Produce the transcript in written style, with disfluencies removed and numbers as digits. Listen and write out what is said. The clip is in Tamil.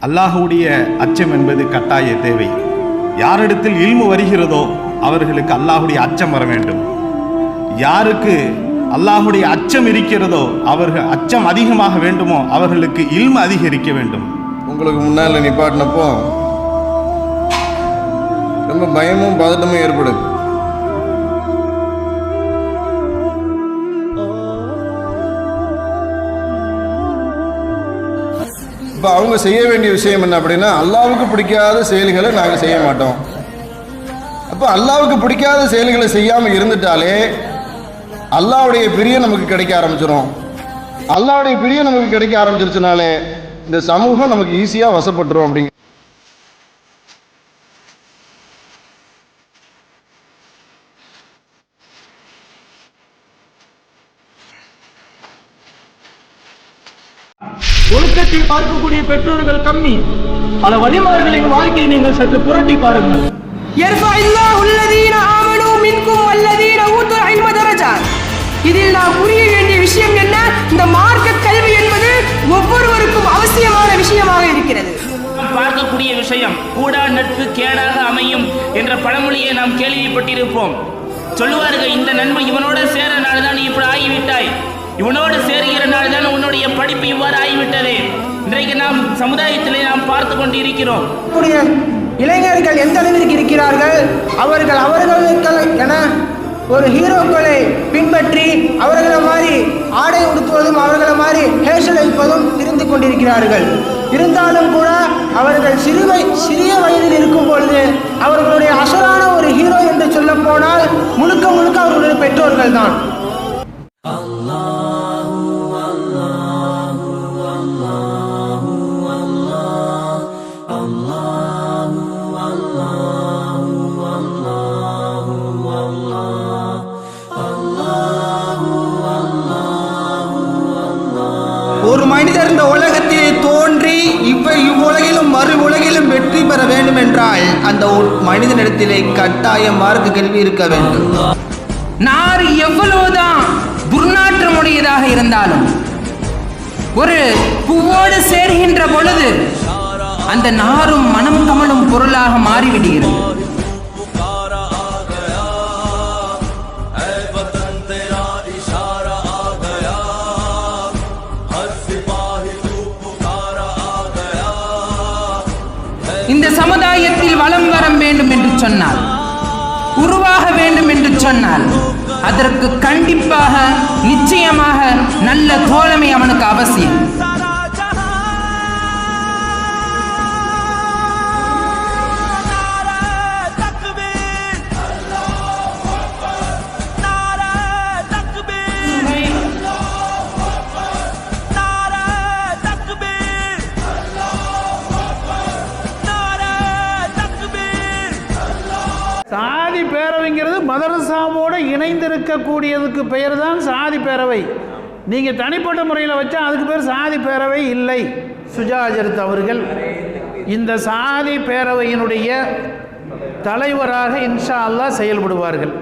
அல்லாஹ்வுடைய அச்சம் என்பது கட்டாய தேவை. யாரிடத்தில் இல்மு வருகிறதோ அவர்களுக்கு அல்லாஹ்வுடைய அச்சம் வர வேண்டும். யாருக்கு அல்லாஹ்வுடைய அச்சம் இருக்கிறதோ, அவர்கள் அச்சம் அதிகமாக வேண்டுமோ, அவர்களுக்கு இல்மு அதிகரிக்க வேண்டும். உங்களுக்கு முன்னால் நிப்பாட்டினப்போ ரொம்ப பயமும் பதட்டமும் ஏற்படுது. இப்போ அவங்க செய்ய வேண்டிய விஷயம் என்ன அப்படின்னா, அல்லாஹ்வுக்கு பிடிக்காத செயல்களை நாங்கள் செய்ய மாட்டோம். அப்போ அல்லாஹ்வுக்கு பிடிக்காத செயல்களை செய்யாமல் இருந்துட்டாலே அல்லாஹ்வுடைய பிரியம் நமக்கு கிடைக்க ஆரம்பிச்சிடும். அல்லாஹ்வுடைய பிரியம் நமக்கு கிடைக்க ஆரம்பிச்சிருச்சுனாலே இந்த சமூகம் நமக்கு ஈஸியாக வசப்பட்டுரும். அப்படிங்க ஒழுக்கத்தை பார்க்கக்கூடிய பெற்றோர்கள் கம்மி. பல வழிமார்களின் வாழ்க்கையை நீங்கள் சற்று புரட்டி பாருங்கள். இதில் நாம் புரிய வேண்டிய விஷயம் என்ன? இந்த மார்க்க கல்வி என்பது ஒவ்வொருவருக்கும் அவசியமான விஷயமாக இருக்கிறது. பார்க்கக்கூடிய விஷயம் கூடா நட்பு கேடாக அமையும் என்ற பழமொழியை நாம் கேள்விப்பட்டிருப்போம். சொல்லுவார்கள், இந்த நண்பன் இவனோட சேர நாள்தான் நீ இப்படி ஆகிவிட்டாய், இவனோடு சேருகிற நாள்தான் உன்னுடைய படிப்பு இவ்வாறு ஆகிவிட்டது. இன்றைக்கு நாம் சமுதாயத்திலே நாம் பார்த்து கொண்டு இருக்கிறோம். இளைஞர்கள் எந்த அளவிற்கு இருக்கிறார்கள், அவர்களுக்கு என ஒரு ஹீரோக்களை பின்பற்றி அவர்களை மாதிரி ஆடை உடுத்துவதும் அவர்களை மாதிரி ஹேர்ஸ்டைல் வைப்பதும் இருந்து கொண்டிருக்கிறார்கள். இருந்தாலும் கூட அவர்கள் சிறிய வயதில் இருக்கும் பொழுது அவர்களுடைய அசலான ஒரு ஹீரோ என்று சொல்ல போனால் முழுக்க முழுக்க அவர்களுடைய பெற்றோர்கள் தான். ஒரு மனிதர் இந்த உலகத்திலே தோன்றி இவ்வுலகிலும் மறு உலகிலும் வெற்றி பெற வேண்டும் என்றால் அந்த மனிதனிடத்திலே கட்டாயம் மார்க்க கல்வி இருக்க வேண்டும். நார் எவ்வளவுதான் துர்நாற்றமுடையதாக இருந்தாலும் ஒரு பூவோடு சேர்கின்ற பொழுது அந்த நாரும் மனம் கமலும் பொருளாக மாறிவிடுகிறது. இந்த சமுதாயத்தில் வளம் வர வேண்டும் என்று சொன்னால், உருவாக வேண்டும் என்று சொன்னால், அதற்கு கண்டிப்பாக நிச்சயமாக நல்ல தோழமை அவனுக்கு அவசியம். சாதி பேரவைங்கிறது மதரசாவோடு இணைந்திருக்கக்கூடியதுக்கு பெயர் தான் சாதி பேரவை. நீங்கள் தனிப்பட்ட முறையில் வச்சா அதுக்கு பேர் சாதி பேரவை இல்லை. சுஜாஜரத் அவர்கள் இந்த சாதி பேரவையினுடைய தலைவராக இன்ஷா அல்லாஹ் செயல்படுவார்கள்.